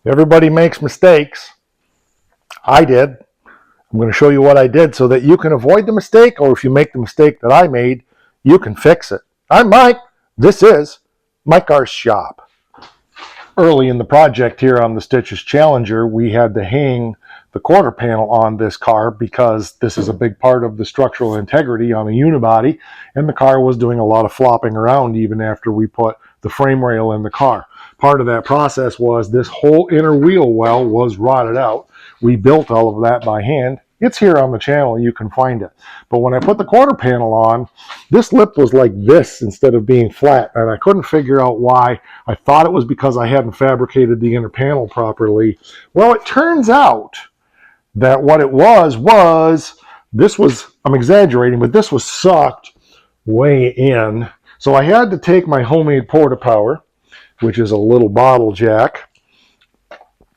Everybody makes mistakes. I did. I'm going to show you what I did so that you can avoid the mistake, or if you make the mistake that I made, you can fix it. I'm Mike. This is Mike R's Shop. Early in the project here on the Stitches Challenger, we had to hang the quarter panel on this car because this is a big part of the structural integrity on a unibody, and the car was doing a lot of flopping around even after we put the frame rail in the car. Part of that process was this whole inner wheel well was rotted out. We built all of that by hand. It's here on the channel, you can find it. But when I put the quarter panel on, this lip was like this instead of being flat, and I couldn't figure out why. I thought it was because I hadn't fabricated the inner panel properly. Well, it turns out that what it was this was, I'm exaggerating, but this was sucked way in. So I had to take my homemade porta power, which is a little bottle jack,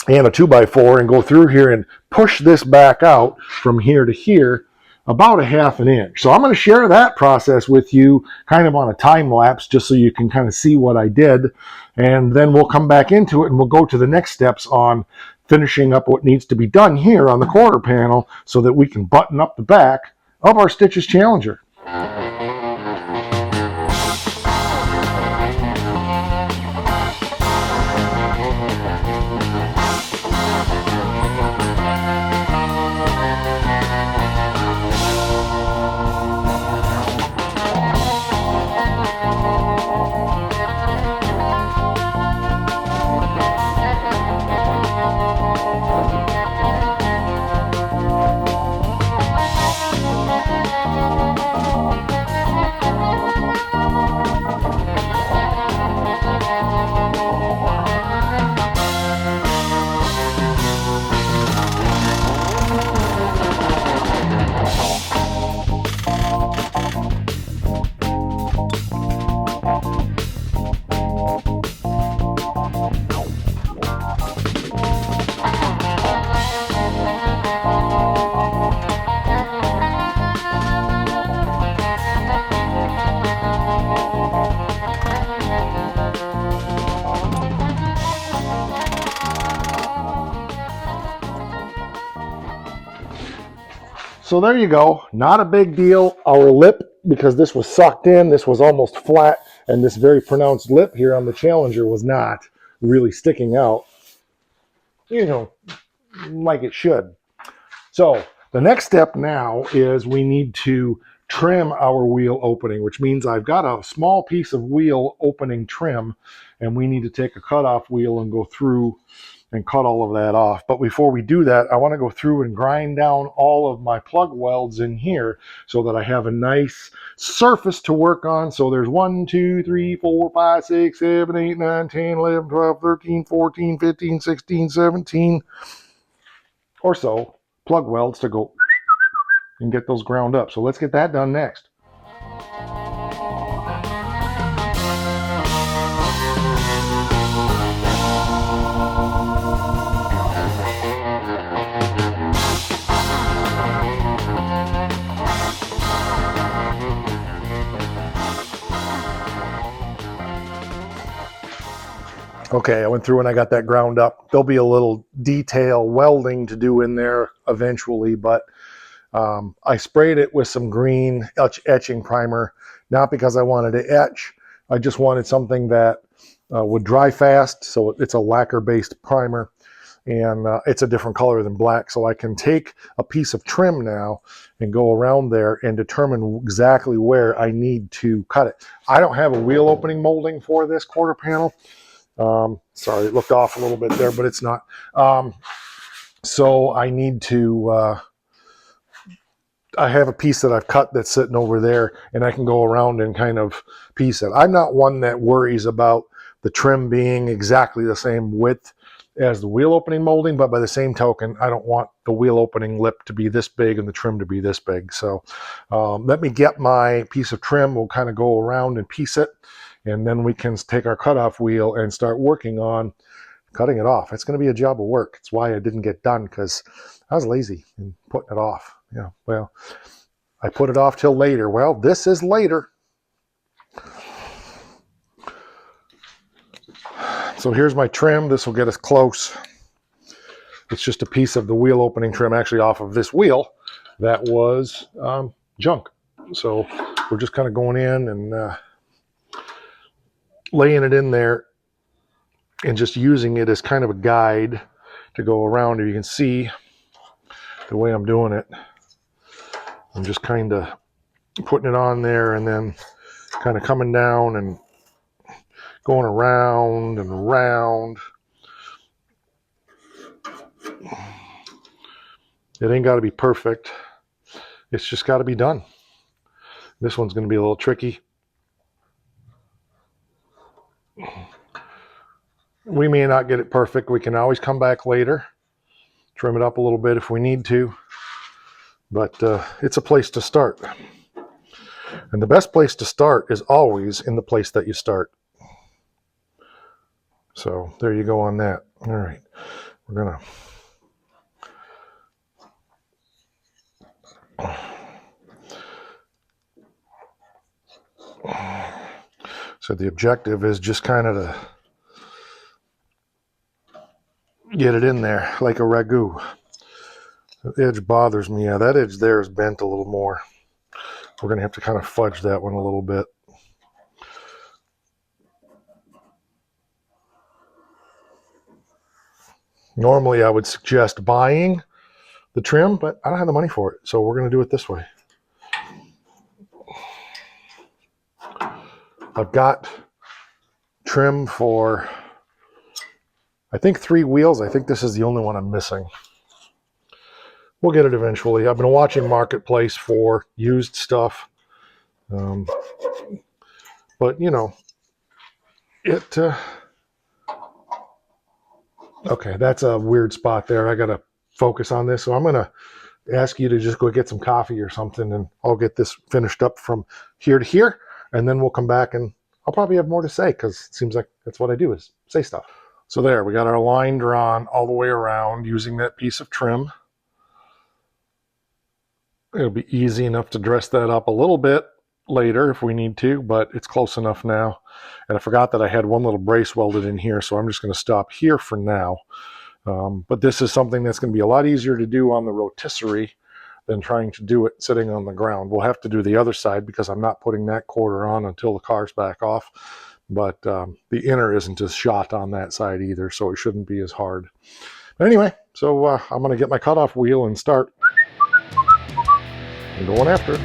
and a 2x4, and go through here and push this back out from here to here about 1/2 inch. So I'm going to share that process with you kind of on a time lapse just so you can kind of see what I did, and then we'll come back into it and we'll go to the next steps on finishing up what needs to be done here on the quarter panel so that we can button up the back of our Stitches Challenger. So there you go. Not a big deal. Our lip, because this was sucked in, this was almost flat, and this very pronounced lip here on the Challenger was not really sticking out, like it should. So the next step now is we need to trim our wheel opening, which means I've got a small piece of wheel opening trim, and we need to take a cutoff wheel and go through and cut all of that off. But before we do that, I want to go through and grind down all of my plug welds in here so that I have a nice surface to work on. So there's 1, 2, 3, 4, 5, 6, 7, 8, 9, 10, 11, 12, 13, 14, 15, 16, 17 or so plug welds to go and get those ground up. So let's get that done next. Okay, I went through and I got that ground up. There'll be a little detail welding to do in there eventually, but I sprayed it with some green etching primer, not because I wanted to etch. I just wanted something that would dry fast, so it's a lacquer-based primer, and it's a different color than black, so I can take a piece of trim now and go around there and determine exactly where I need to cut it. I don't have a wheel opening molding for this quarter panel. Sorry, it looked off a little bit there, but it's not. So I need to, I have a piece that I've cut that's sitting over there, and I can go around and kind of piece it. I'm not one that worries about the trim being exactly the same width as the wheel opening molding, but by the same token, I don't want the wheel opening lip to be this big and the trim to be this big. So let me get my piece of trim. We'll kind of go around and piece it, and then we can take our cutoff wheel and start working on cutting it off. It's going to be a job of work. It's why I didn't get done, because I was lazy in putting it off. Yeah, well, I put it off till later. Well, this is later. So here's my trim. This will get us close. It's just a piece of the wheel opening trim actually off of this wheel that was junk. So we're just kind of going in and laying it in there and just using it as kind of a guide to go around. If you can see the way I'm doing it, I'm just kind of putting it on there and then kind of coming down and going around and around. It ain't got to be perfect. It's just got to be done. This one's going to be a little tricky. We may not get it perfect. We can always come back later, trim it up a little bit if we need to. But it's a place to start. And the best place to start is always in the place that you start. So there you go on that. All right. We're going to... So the objective is just kind of to get it in there like a ragu. The edge bothers me. Yeah, that edge there is bent a little more. We're going to have to kind of fudge that one a little bit. Normally I would suggest buying the trim, but I don't have the money for it. So we're going to do it this way. I've got trim for, I think, 3 wheels. I think this is the only one I'm missing. We'll get it eventually. I've been watching Marketplace for used stuff. But, you know, it... okay, that's a weird spot there. I got to focus on this. So I'm going to ask you to just go get some coffee or something, and I'll get this finished up from here to here. And then we'll come back and I'll probably have more to say because it seems like that's what I do is say stuff. So there, we got our line drawn all the way around using that piece of trim. It'll be easy enough to dress that up a little bit later if we need to, but it's close enough now. And I forgot that I had one little brace welded in here, so I'm just going to stop here for now. But this is something that's going to be a lot easier to do on the rotisserie than trying to do it sitting on the ground. We'll have to do the other side because I'm not putting that quarter on until the car's back off. But the inner isn't as shot on that side either, so it shouldn't be as hard. But anyway, so I'm going to get my cutoff wheel and start going after it.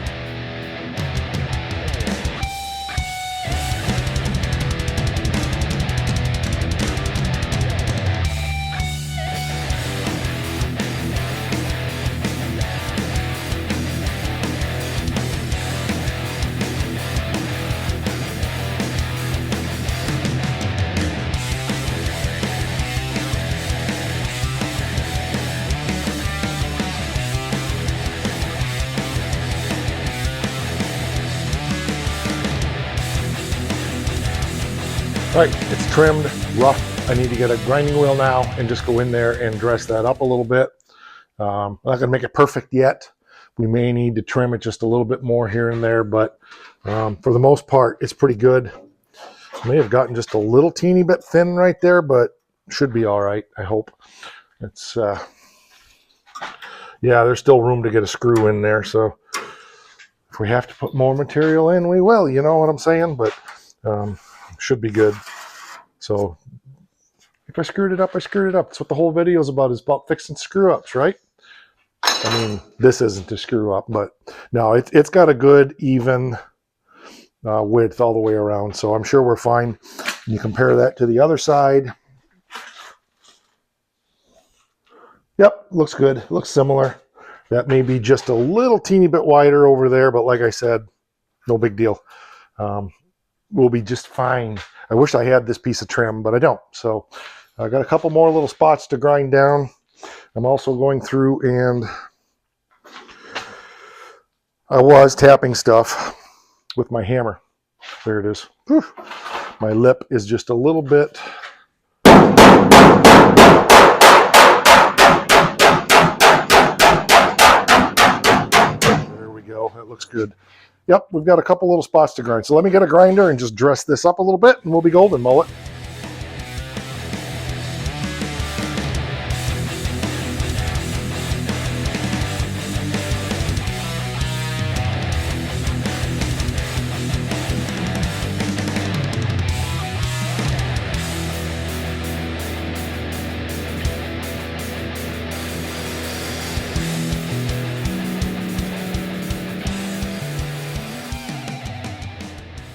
All right, it's trimmed, rough. I need to get a grinding wheel now and just go in there and dress that up a little bit. I'm not gonna make it perfect yet. We may need to trim it just a little bit more here and there, but for the most part, it's pretty good. May have gotten just a little teeny bit thin right there, but should be all right, I hope. It's, yeah, there's still room to get a screw in there, so if we have to put more material in, we will, you know what I'm saying? But should be good. So if I screwed it up, I screwed it up. That's what the whole video is about fixing screw ups, right? I mean, this isn't a screw up, but no, it's got a good even width all the way around. So I'm sure we're fine. You compare that to the other side. Yep, looks good. Looks similar. That may be just a little teeny bit wider over there, but like I said, no big deal. We'll be just fine. I wish I had this piece of trim, but I don't. So I got a couple more little spots to grind down. I'm also going through and I was tapping stuff with my hammer. There it is. Whew. My lip is just a little bit. There we go. That looks good. Yep, we've got a couple little spots to grind. So let me get a grinder and just dress this up a little bit and we'll be golden, mullet.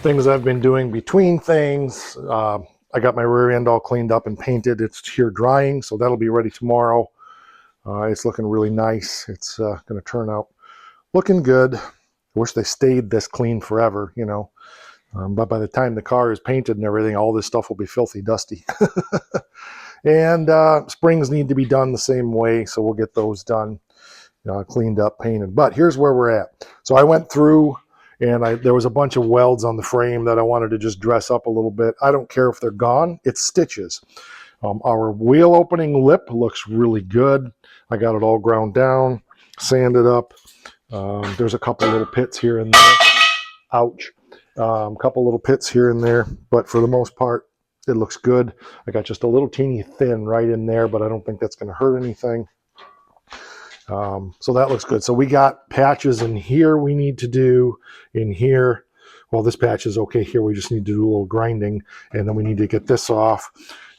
things I've been doing between things. I got my rear end all cleaned up and painted. It's here drying, so that'll be ready tomorrow. It's looking really nice. It's going to turn out looking good. I wish they stayed this clean forever, you know. But by the time the car is painted and everything, all this stuff will be filthy dusty. And springs need to be done the same way, so we'll get those done, cleaned up, painted. But here's where we're at. So I went through, and there was a bunch of welds on the frame that I wanted to just dress up a little bit. I don't care if they're gone. It's stitches. Our wheel opening lip looks really good. I got it all ground down, sanded up. There's a couple little pits here and there. Ouch. Couple little pits here and there, but for the most part, it looks good. I got just a little teeny thin right in there, but I don't think that's going to hurt anything. So that looks good. So we got patches in here we need to do, in here. Well, this patch is okay here. We just need to do a little grinding, and then we need to get this off.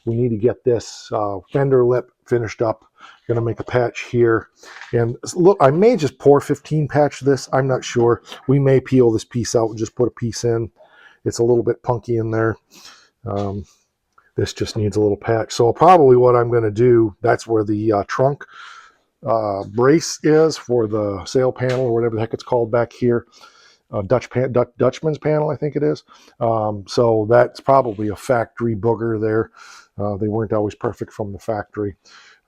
We need to get this fender lip finished up. Going to make a patch here. And look, I may just pour 15 patch this. I'm not sure. We may peel this piece out and just put a piece in. It's a little bit punky in there. This just needs a little patch. So probably what I'm going to do, that's where the trunk brace is for the sail panel or whatever the heck it's called back here. Dutchman's panel, I think it is. So that's probably a factory booger there. They weren't always perfect from the factory.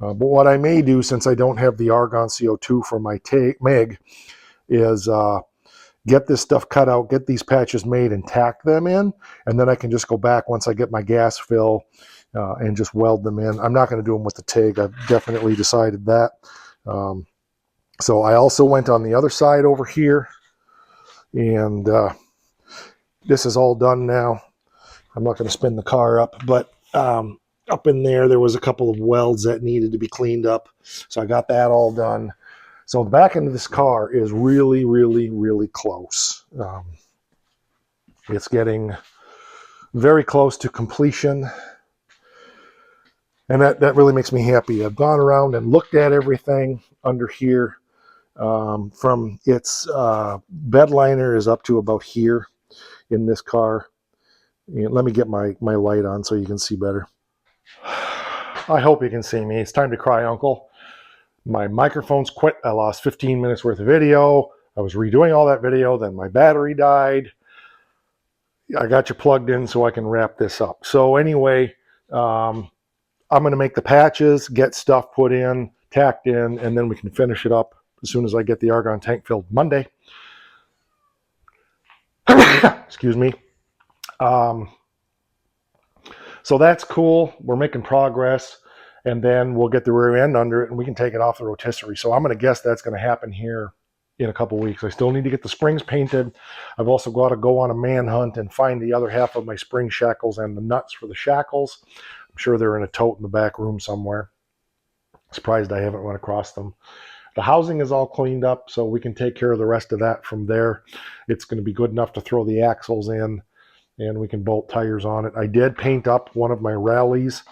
But what I may do, since I don't have the argon CO2 for my MIG, is get this stuff cut out, get these patches made and tack them in, and then I can just go back once I get my gas fill and just weld them in. I'm not going to do them with the TIG. I've definitely decided that. So I also went on the other side over here, and this is all done now. I'm not going to spin the car up, but up in there was a couple of welds that needed to be cleaned up. So I got that all done. So the back end of this car is really, really, really close. It's getting very close to completion. And that really makes me happy. I've gone around and looked at everything under here. From its bed liner is up to about here in this car. And let me get my light on so you can see better. I hope you can see me. It's time to cry, Uncle. My microphone's quit. I lost 15 minutes worth of video. I was redoing all that video. Then my battery died. I got you plugged in so I can wrap this up. So anyway, I'm going to make the patches, get stuff put in, tacked in, and then we can finish it up as soon as I get the argon tank filled Monday. Excuse me. So that's cool. We're making progress, and then we'll get the rear end under it and we can take it off the rotisserie. So I'm going to guess that's going to happen here in a couple weeks. I still need to get the springs painted. I've also got to go on a manhunt and find the other half of my spring shackles and the nuts for the shackles. I'm sure they're in a tote in the back room somewhere. Surprised I haven't run across them. The housing is all cleaned up, so we can take care of the rest of that from there. It's going to be good enough to throw the axles in, and we can bolt tires on it. I did paint up one of my rallies.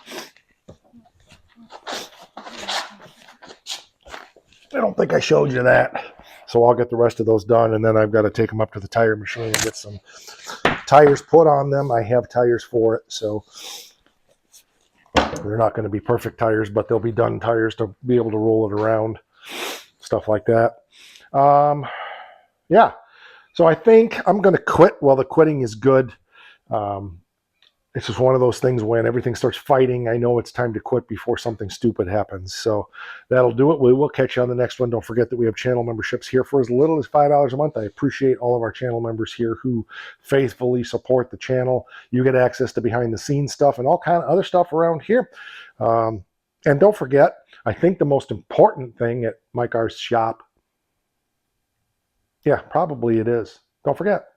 I don't think I showed you that. So I'll get the rest of those done, and then I've got to take them up to the tire machine and get some tires put on them. I have tires for it, so they're not going to be perfect tires, but they'll be done tires to be able to roll it around, stuff like that. Yeah, so I think I'm going to quit. Well, the quitting is good. It's just one of those things when everything starts fighting, I know it's time to quit before something stupid happens. So that'll do it. We will catch you on the next one. Don't forget that we have channel memberships here for as little as $5 a month. I appreciate all of our channel members here who faithfully support the channel. You get access to behind the scenes stuff and all kind of other stuff around here. And don't forget, I think the most important thing at Mike R's shop, yeah, probably it is. Don't forget.